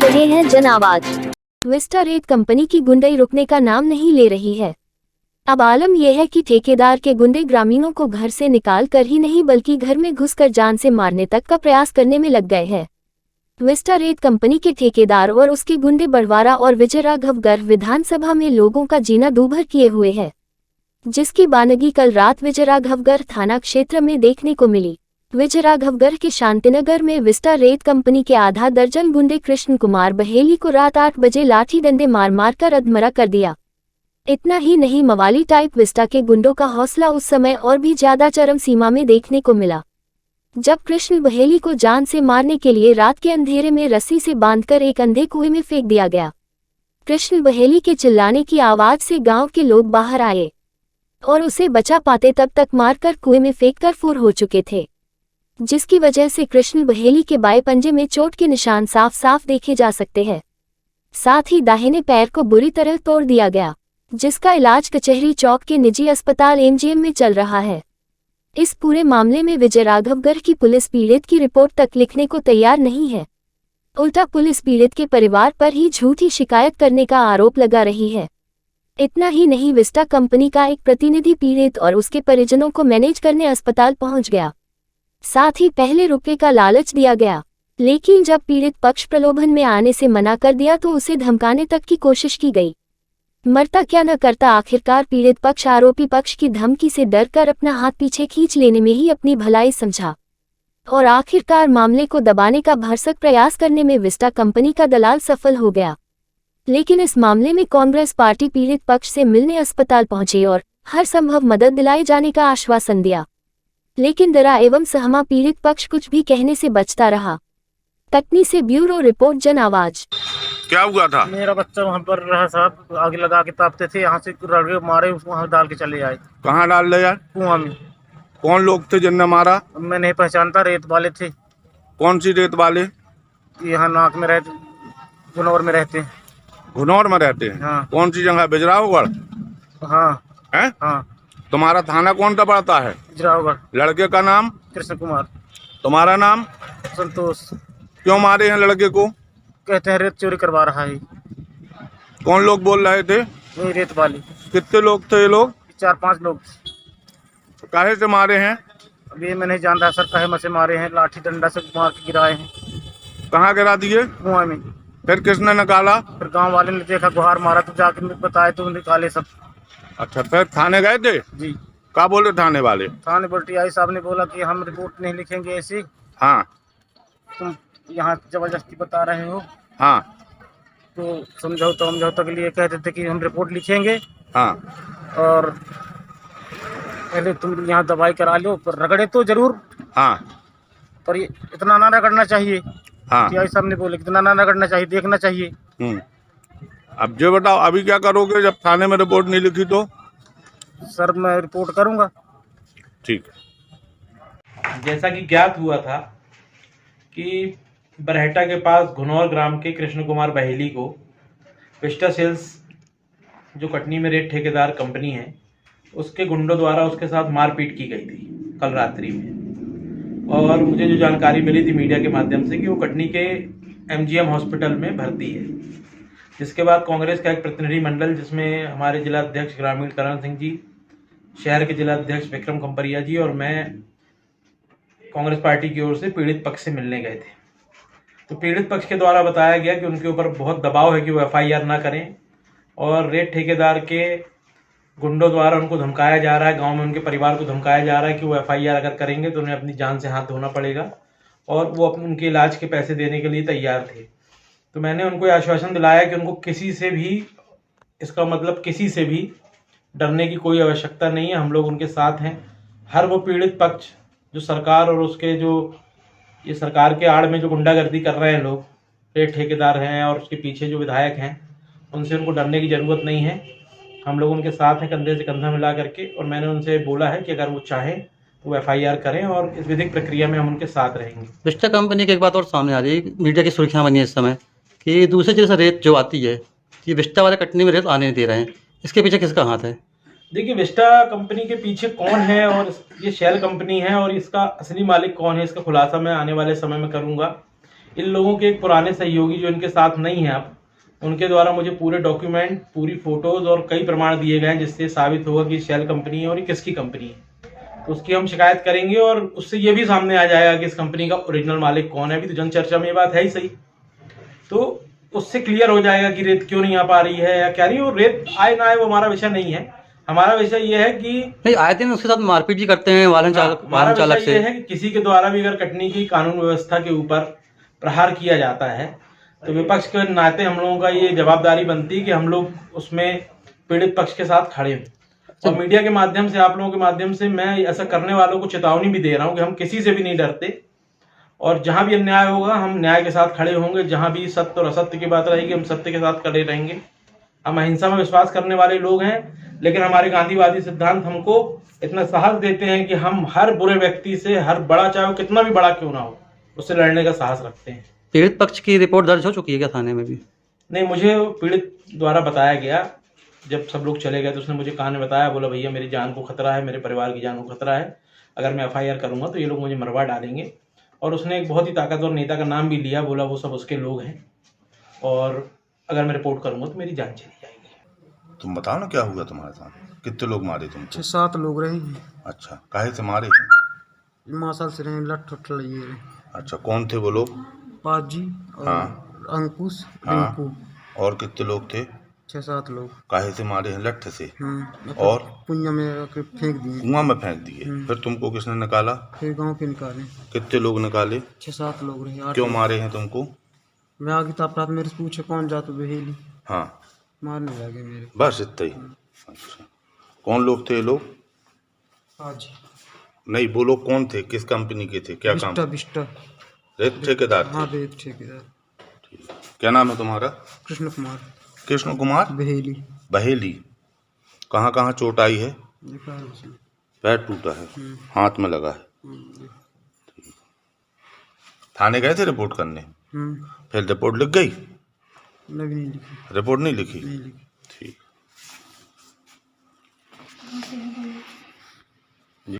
रहे हैं जन आवाज। विस्टा रेत कंपनी की गुंडई रुकने का नाम नहीं ले रही है। अब आलम यह है कि ठेकेदार के गुंडे ग्रामीणों को घर से निकाल कर ही नहीं बल्कि घर में घुसकर जान से मारने तक का प्रयास करने में लग गए हैं। विस्टा रेत कंपनी के ठेकेदार और उसके गुंडे बड़वारा और विजयराघव गर्ग विधानसभा में लोगों का जीना दूभर किए हुए हैं, जिसकी बानगी कल रात विजयराघव गर्ग थाना क्षेत्र में देखने को मिली। विजयराघव गर्ग के शांतिनगर में विस्टा रेत कंपनी के आधा दर्जन गुंडे कृष्ण कुमार बहेली को रात 8 बजे लाठी डंडे मार कर अधमरा कर दिया। इतना ही नहीं, मवाली टाइप विस्टा के गुंडों का हौसला उस समय और भी ज्यादा चरम सीमा में देखने को मिला, जब कृष्ण बहेली को जान से मारने के लिए रात के अंधेरे में रस्सी से बांधकर एक अंधे कुएं में फेंक दिया गया। कृष्ण बहेली के चिल्लाने की आवाज से गांव के लोग बाहर आए और उसे बचा पाते तब तक मारकर कुएं में फेंककर फूर हो चुके थे, जिसकी वजह से कृष्ण बहेली के बाएं पंजे में चोट के निशान साफ साफ देखे जा सकते हैं। साथ ही दाहिने पैर को बुरी तरह तोड़ दिया गया, जिसका इलाज कचहरी चौक के निजी अस्पताल एमजीएम में चल रहा है। इस पूरे मामले में विजयराघव गर्ग की पुलिस पीड़ित की रिपोर्ट तक लिखने को तैयार नहीं है। उल्टा पुलिस पीड़ित के परिवार पर ही झूठी शिकायत करने का आरोप लगा रही है। इतना ही नहीं, विस्टा कंपनी का एक प्रतिनिधि पीड़ित और उसके परिजनों को मैनेज करने अस्पताल पहुंच गया। साथ ही पहले रुपये का लालच दिया गया, लेकिन जब पीड़ित पक्ष प्रलोभन में आने से मना कर दिया तो उसे धमकाने तक की कोशिश की गई। मरता क्या न करता, आखिरकार पीड़ित पक्ष आरोपी पक्ष की धमकी से डरकर अपना हाथ पीछे खींच लेने में ही अपनी भलाई समझा और आखिरकार मामले को दबाने का भरसक प्रयास करने में विस्टा कंपनी का दलाल सफल हो गया। लेकिन इस मामले में कांग्रेस पार्टी पीड़ित पक्ष से मिलने अस्पताल पहुंची और हर संभव मदद दिलाए जाने का आश्वासन दिया, लेकिन डरा एवं सहमा पीड़ित पक्ष कुछ भी कहने से बचता रहा। कटनी से ब्यूरो रिपोर्ट जन आवाज। क्या हुआ था? मेरा बच्चा वहाँ पर रहा साहब, आगे लगा के तापते थे, यहाँ से रगड़े मारे, उसको वहाँ डाल के चले आए। कहाँ डाल ले यार? कुआं में। कौन लोग थे जिनने मारा? मैं नहीं पहचानता, रेत वाले थे। कौन सी रेत वाले? यहाँ नाक में रहते, गुनौर में रहते हैं। घुनौर में रहते हैं? हाँ। कौन सी जगह? बिजरावगढ़? हाँ है? हाँ। तुम्हारा थाना कौन सा पड़ता है? बिजरावगढ़। लड़के का नाम? कृष्ण कुमार। तुम्हारा नाम? संतोष। क्यों मारे हैं लड़के को? कहते हैं रेत चोरी करवा रहा है। कौन लोग बोल रहे थे? वही रेत वाली। कितने लोग थे ये लोग? 4-5 लोग। काहे से मारे हैं? अब ये मैं नहीं जानता सर, कहे में से मारे हैं, लाठी डंडा से मार के गिराए हैं। कहाँ गिरा दिए? कुआं में। फिर किसने निकाला? फिर गांव वाले ने देखा, गुहार मारा तो जाकर बताए तो निकाले सब। अच्छा, फिर थाने गए थे? जी। क्या बोले थाने वाले? थाने पलटी साहब ने बोला कि हम रिपोर्ट नहीं लिखेंगे ऐसी। हाँ। तुम यहाँ जबरदस्ती बता रहे हो। हाँ। तो समझौता के लिए कहते थे कि हम रिपोर्ट लिखेंगे। हाँ। और पहले तुम यहाँ दवाई करा लो, पर रगड़े तो जरूर। हाँ। पर ये इतना ना रगड़ना चाहिए। हाँ। टीआई साहब ने बोले इतना ना रगड़ना चाहिए, देखना चाहिए। अब जो बताओ, अभी क्या करोगे जब थाने में रिपोर्ट नहीं लिखी तो? सर मैं रिपोर्ट करूँगा। ठीक है। जैसा कि ज्ञात हुआ था कि बरहटा के पास घुनौर ग्राम के कृष्ण कुमार बहेली को विस्टा सेल्स, जो कटनी में रेत ठेकेदार कंपनी है, उसके गुंडों द्वारा उसके साथ मारपीट की गई थी कल रात्रि में। और मुझे जो जानकारी मिली थी मीडिया के माध्यम से कि वो कटनी के एमजीएम हॉस्पिटल में भर्ती है। जिसके बाद कांग्रेस का एक प्रतिनिधि मंडल, जिसमें हमारे जिला अध्यक्ष ग्रामीण करण सिंह जी, शहर के जिला अध्यक्ष विक्रम खंपरिया जी और मैं कांग्रेस पार्टी की ओर से पीड़ित पक्ष से मिलने गए थे। तो पीड़ित पक्ष के द्वारा बताया गया कि उनके ऊपर बहुत दबाव है कि वो एफआईआर ना करें और रेत ठेकेदार के गुंडों द्वारा उनको धमकाया जा रहा है, गांव में उनके परिवार को धमकाया जा रहा है कि वो एफआईआर अगर करेंगे तो उन्हें अपनी जान से हाथ धोना पड़ेगा और वो उनके इलाज के पैसे देने के लिए तैयार थे। तो मैंने उनको ये आश्वासन दिलाया कि उनको किसी से भी, इसका मतलब किसी से भी डरने की कोई आवश्यकता नहीं है, हम लोग उनके साथ हैं। हर वो पीड़ित पक्ष जो सरकार और उसके जो ये सरकार के आड़ में जो गुंडागर्दी कर रहे हैं लोग, रेत ठेकेदार हैं और उसके पीछे जो विधायक हैं, उनसे उनको डरने की ज़रूरत नहीं है। हम लोग उनके साथ हैं कंधे से कंधा मिला करके, और मैंने उनसे बोला है कि अगर वो चाहें तो एफआईआर करें और इस विधिक प्रक्रिया में हम उनके साथ रहेंगे। विस्टा कंपनी की एक बात और सामने आ रही है, मीडिया की सुर्खियां बनी है इस समय कि दूसरे जगह से रेत जो आती है, ये विस्टा वाले कटनी में रेत आने नहीं दे रहे हैं, इसके पीछे किसका हाथ है? देखिए, विस्टा कंपनी के पीछे कौन है और ये शेल कंपनी है और इसका असली मालिक कौन है, इसका खुलासा मैं आने वाले समय में करूंगा। इन लोगों के एक पुराने सहयोगी जो इनके साथ नहीं हैं अब, उनके द्वारा मुझे पूरे डॉक्यूमेंट, पूरी फोटोज और कई प्रमाण दिए गए हैं जिससे साबित होगा कि शेल कंपनी है और ये किसकी कंपनी है। तो उसकी हम शिकायत करेंगे और उससे ये भी सामने आ जाएगा कि इस कंपनी का ओरिजिनल मालिक कौन है। अभी तो जनचर्चा में ये बात है ही सही, तो उससे क्लियर हो जाएगा कि रेत क्यों नहीं आ पा रही है या क्या नहीं। वो रेत आए ना आए वो हमारा विषय नहीं है। हमारा विषय ये है कि नहीं, आए दिन उसके साथ मारपीट भी करते हैं वाहन हमारा चालक विषय से। ये है कि किसी के द्वारा भी अगर कटनी की कानून व्यवस्था के ऊपर प्रहार किया जाता है तो विपक्ष के नाते हम लोगों का ये जवाबदारी बनती है कि हम लोग उसमें पीड़ित पक्ष के साथ खड़े हों। और मीडिया के माध्यम से, आप लोगों के माध्यम से मैं ऐसा करने वालों को चेतावनी भी दे रहा हूं कि हम किसी से भी नहीं डरते और जहां भी अन्याय होगा हम न्याय के साथ खड़े होंगे। जहां भी सत्य और असत्य की बात रहेगी हम सत्य के साथ खड़े रहेंगे। हम अहिंसा में विश्वास करने वाले लोग हैं, लेकिन हमारे गांधीवादी सिद्धांत हमको इतना साहस देते हैं कि हम हर बुरे व्यक्ति से, हर बड़ा चाहे वो कितना भी बड़ा क्यों ना हो, उससे लड़ने का साहस रखते हैं। पीड़ित पक्ष की रिपोर्ट दर्ज हो चुकी है क्या थाने में भी? नहीं, मुझे पीड़ित द्वारा बताया गया, जब सब लोग चले गए तो उसने मुझे कान में बताया, बोला भैया मेरी जान को खतरा है, मेरे परिवार की जान को खतरा है, अगर मैं FIR करूंगा तो ये लोग मुझे मरवा डालेंगे। और उसने एक बहुत ही ताकतवर नेता का नाम भी लिया, बोला वो सब उसके लोग हैं और अगर मैं रिपोर्ट करूंगा तो मेरी जान चली जाएगी। तुम बताओ ना क्या हुआ तुम्हारे साथ, कितने लोग मारे तुमको? 6-7 लोग रहेंगे। अच्छा, काहे से मारे? मासल से रहे, लठ उठ लिए रहे। अच्छा, कौन थे वो लोग? पाजी और हाँ। अंकुश, हाँ। रिंकू। और कितने लोग थे? 6-7 लोग। काहे से मारे हैं? लठ से? मतलब और कुइयां में आके फेंक दिए। कुआं में फेंक दिए? फिर तुमको किसने निकाला? फिर गांव के निकाले। कितने लोग निकाले? 6-7 लोग रहे। 8 क्यों मारे हैं तुमको? मैं आगे तो अपराध मेरे से पूछे कौन जात बहेली, हाँ, मारने लगे मेरे। बस इतना ही। अच्छा, कौन लोग थे ये लोग? पाजी। नहीं, वो लोग कौन थे, किस कंपनी के थे, क्या काम? बिस्टा। रेत ठेकेदार थे? हाँ, रेत ठेकेदार। क्या नाम है तुम्हारा? कृष्ण कुमार कृष्ण कुमार बहेली। बहेली। कहाँ कहाँ चोट आई है? पैर टूटा है, हाथ में लगा है। थाने गए थे रिपोर्ट करने? फिर रिपोर्ट लिख गई? नहीं लिखी। रिपोर्ट नहीं लिखी? नहीं लिखी। ठीक।